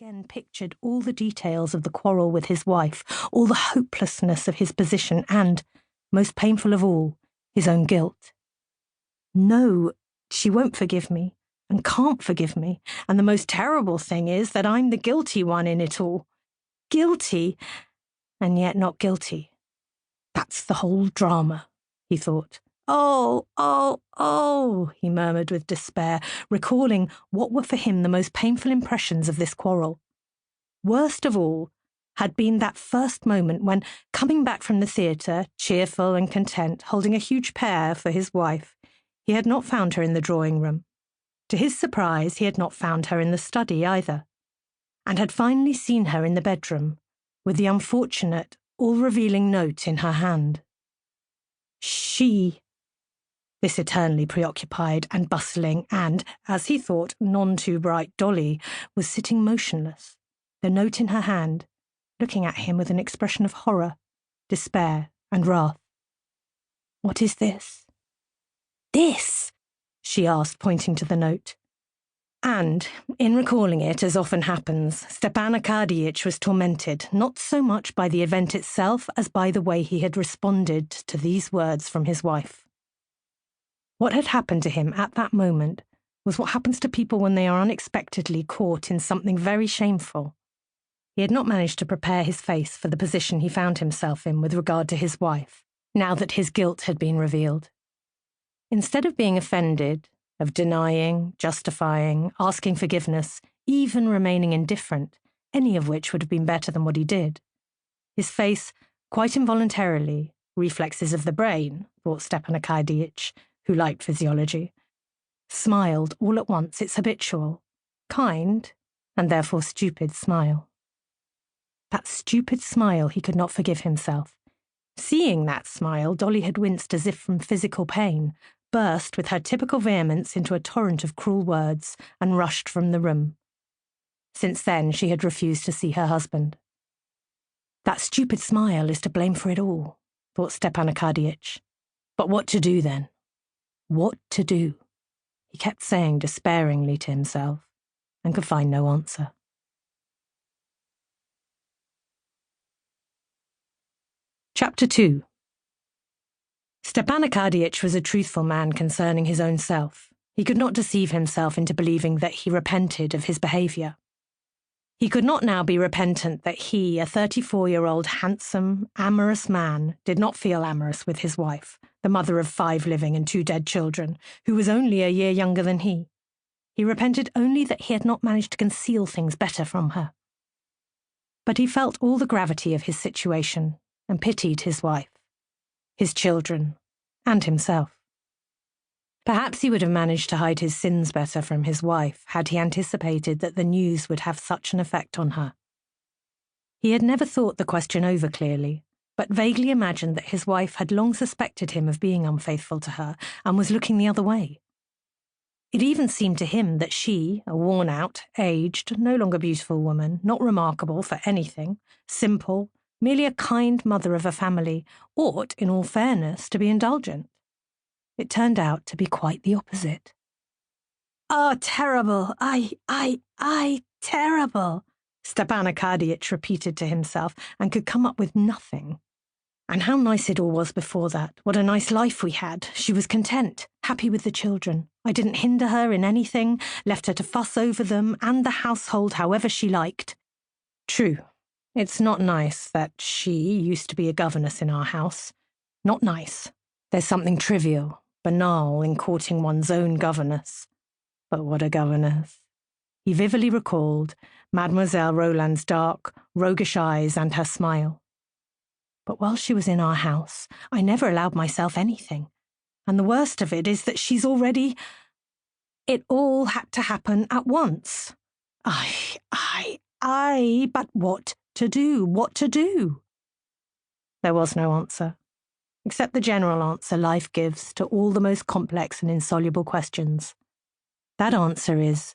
again pictured all the details of the quarrel with his wife, all the hopelessness of his position and, most painful of all, his own guilt. No, she won't forgive me, and can't forgive me, and the most terrible thing is that I'm the guilty one in it all. Guilty, and yet not guilty. That's the whole drama, he thought. Oh, he murmured with despair, recalling what were for him the most painful impressions of this quarrel. Worst of all had been that first moment when, coming back from the theatre, cheerful and content, holding a huge pear for his wife, he had not found her in the drawing-room. To his surprise, he had not found her in the study either, and had finally seen her in the bedroom, with the unfortunate, all-revealing note in her hand. This eternally preoccupied and bustling and, as he thought, none-too-bright Dolly was sitting motionless, the note in her hand, looking at him with an expression of horror, despair, and wrath. "What is this?" "This?" she asked, pointing to the note. And, in recalling it, as often happens, Stepan Arkadyevitch was tormented, not so much by the event itself as by the way he had responded to these words from his wife. What had happened to him at that moment was what happens to people when they are unexpectedly caught in something very shameful. He had not managed to prepare his face for the position he found himself in with regard to his wife, now that his guilt had been revealed. Instead of being offended, of denying, justifying, asking forgiveness, even remaining indifferent, any of which would have been better than what he did, his face, quite involuntarily, reflexes of the brain, thought Stepan Arkadyevitch, who liked physiology, smiled all at once its habitual, kind, and therefore stupid smile. That stupid smile he could not forgive himself. Seeing that smile, Dolly had winced as if from physical pain, burst with her typical vehemence into a torrent of cruel words, and rushed from the room. Since then she had refused to see her husband. That stupid smile is to blame for it all, thought Stepan Arkadyevitch. But what to do then? What to do? He kept saying despairingly to himself, and could find no answer. Chapter 2. Stepan Arkadyevitch was a truthful man concerning his own self. He could not deceive himself into believing that he repented of his behaviour. He could not now be repentant that he, a 34-year-old handsome, amorous man, did not feel amorous with his wife, the mother of 5 living and 2 dead children, who was only a year younger than he. He repented only that he had not managed to conceal things better from her. But he felt all the gravity of his situation and pitied his wife, his children, and himself. Perhaps he would have managed to hide his sins better from his wife had he anticipated that the news would have such an effect on her. He had never thought the question over clearly, but vaguely imagined that his wife had long suspected him of being unfaithful to her and was looking the other way. It even seemed to him that she, a worn-out, aged, no longer beautiful woman, not remarkable for anything, simple, merely a kind mother of a family, ought, in all fairness, to be indulgent. It turned out to be quite the opposite. "Ah, terrible! Terrible!" Stepan Arkadyevitch repeated to himself, and could come up with nothing. And how nice it all was before that. What a nice life we had. She was content, happy with the children. I didn't hinder her in anything, left her to fuss over them and the household however she liked. True, it's not nice that she used to be a governess in our house. Not nice. There's something trivial, banal in courting one's own governess. But what a governess. He vividly recalled Mademoiselle Roland's dark, roguish eyes and her smile. But while she was in our house, I never allowed myself anything. And the worst of it is that she's already... It all had to happen at once. But what to do? What to do? There was no answer, except the general answer life gives to all the most complex and insoluble questions. That answer is,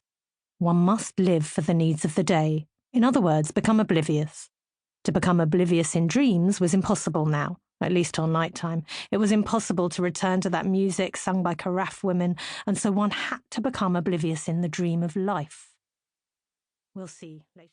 one must live for the needs of the day, in other words, become oblivious. To become oblivious in dreams was impossible now, at least till night-time. It was impossible to return to that music sung by carafe women, and so one had to become oblivious in the dream of life. We'll see later.